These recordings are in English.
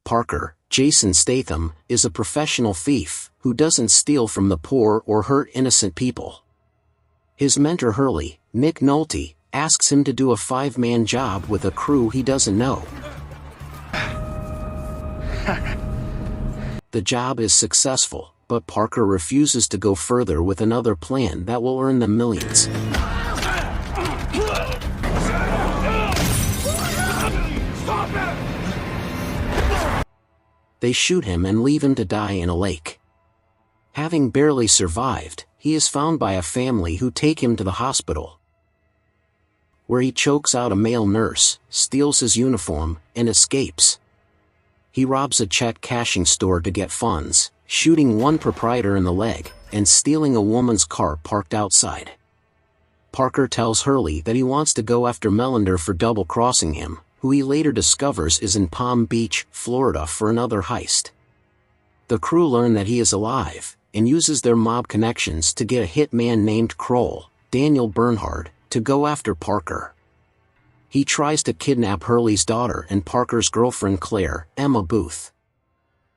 Parker, Jason Statham, is a professional thief who doesn't steal from the poor or hurt innocent people. His mentor Hurley, Nick Nolte, asks him to do a 5-man job with a crew he doesn't know. The job is successful, but Parker refuses to go further with another plan that will earn them millions. They shoot him and leave him to die in a lake. Having barely survived, he is found by a family who take him to the hospital, where he chokes out a male nurse, steals his uniform, and escapes. He robs a check cashing store to get funds, shooting one proprietor in the leg, and stealing a woman's car parked outside. Parker tells Hurley that he wants to go after Melander for double-crossing him, who he later discovers is in Palm Beach, Florida for another heist. The crew learn that he is alive, and uses their mob connections to get a hitman named Kroll, Daniel Bernhard, to go after Parker. He tries to kidnap Hurley's daughter and Parker's girlfriend Claire, Emma Booth.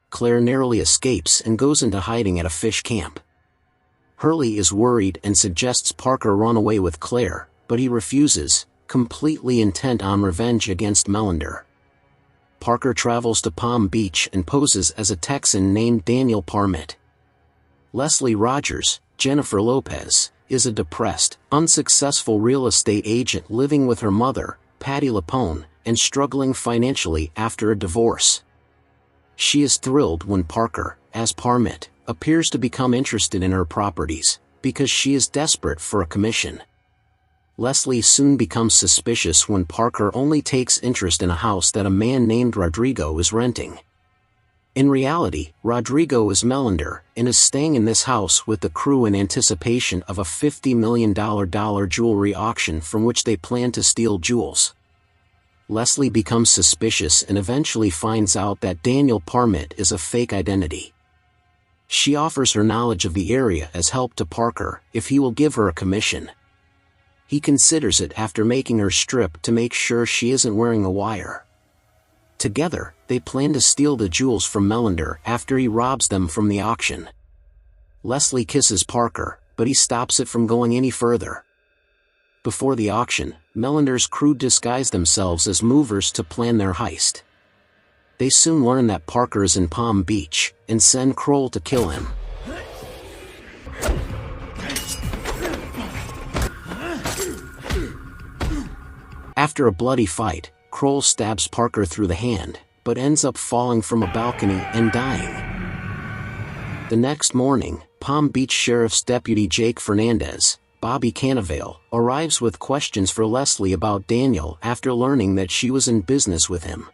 Claire narrowly escapes and goes into hiding at a fish camp. Hurley is worried and suggests Parker run away with Claire, but he refuses, completely intent on revenge against Melander. Parker travels to Palm Beach and poses as a Texan named Daniel Parmet. Leslie Rogers, Jennifer Lopez, is a depressed, unsuccessful real estate agent living with her mother, Patti LuPone, and struggling financially after a divorce. She is thrilled when Parker, as Parmet, appears to become interested in her properties, because she is desperate for a commission. Leslie soon becomes suspicious when Parker only takes interest in a house that a man named Rodrigo is renting. In reality, Rodrigo is Melander, and is staying in this house with the crew in anticipation of a $50 million jewelry auction from which they plan to steal jewels. Leslie becomes suspicious and eventually finds out that Daniel Parmet is a fake identity. She offers her knowledge of the area as help to Parker if he will give her a commission. He considers it after making her strip to make sure she isn't wearing a wire. Together, they plan to steal the jewels from Melander after he robs them from the auction. Leslie kisses Parker, but he stops it from going any further. Before the auction, Melander's crew disguise themselves as movers to plan their heist. They soon learn that Parker is in Palm Beach, and send Kroll to kill him. After a bloody fight, Kroll stabs Parker through the hand, but ends up falling from a balcony and dying. The next morning, Palm Beach Sheriff's Deputy Jake Fernandez, Bobby Cannavale, arrives with questions for Leslie about Daniel after learning that she was in business with him.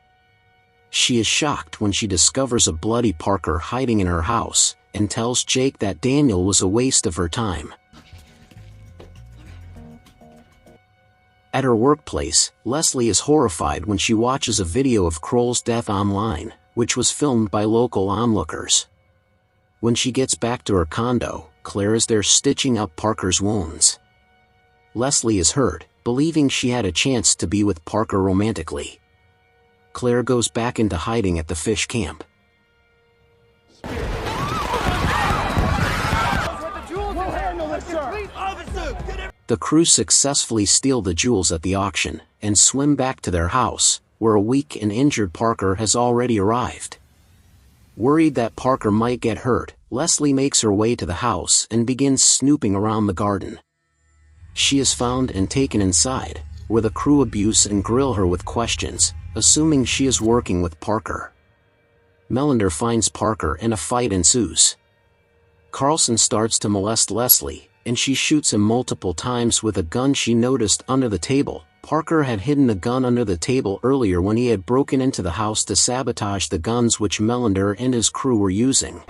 She is shocked when she discovers a bloody Parker hiding in her house, and tells Jake that Daniel was a waste of her time. At her workplace, Leslie is horrified when she watches a video of Kroll's death online, which was filmed by local onlookers. When she gets back to her condo, Claire is there stitching up Parker's wounds. Leslie is hurt, believing she had a chance to be with Parker romantically. Claire goes back into hiding at the fish camp. The crew successfully steal the jewels at the auction, and swim back to their house, where a weak and injured Parker has already arrived. Worried that Parker might get hurt, Leslie makes her way to the house and begins snooping around the garden. She is found and taken inside, where the crew abuse and grill her with questions, assuming she is working with Parker. Melander finds Parker and a fight ensues. Carlson starts to molest Leslie, and she shoots him multiple times with a gun she noticed under the table. Parker had hidden the gun under the table earlier when he had broken into the house to sabotage the guns which Melander and his crew were using.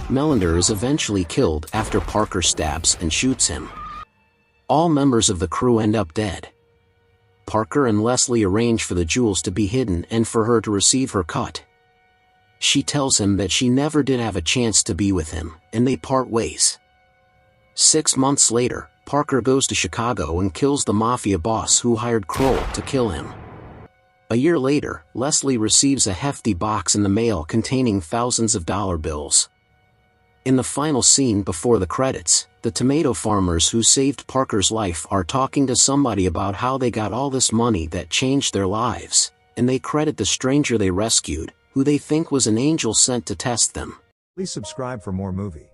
Melander is eventually killed after Parker stabs and shoots him. All members of the crew end up dead. Parker and Leslie arrange for the jewels to be hidden and for her to receive her cut. She tells him that she never did have a chance to be with him, and they part ways. 6 months later, Parker goes to Chicago and kills the mafia boss who hired Kroll to kill him. A year later, Leslie receives a hefty box in the mail containing thousands of dollar bills. In the final scene before the credits, the tomato farmers who saved Parker's life are talking to somebody about how they got all this money that changed their lives, and they credit the stranger they rescued, who they think was an angel sent to test them. Please subscribe for more movie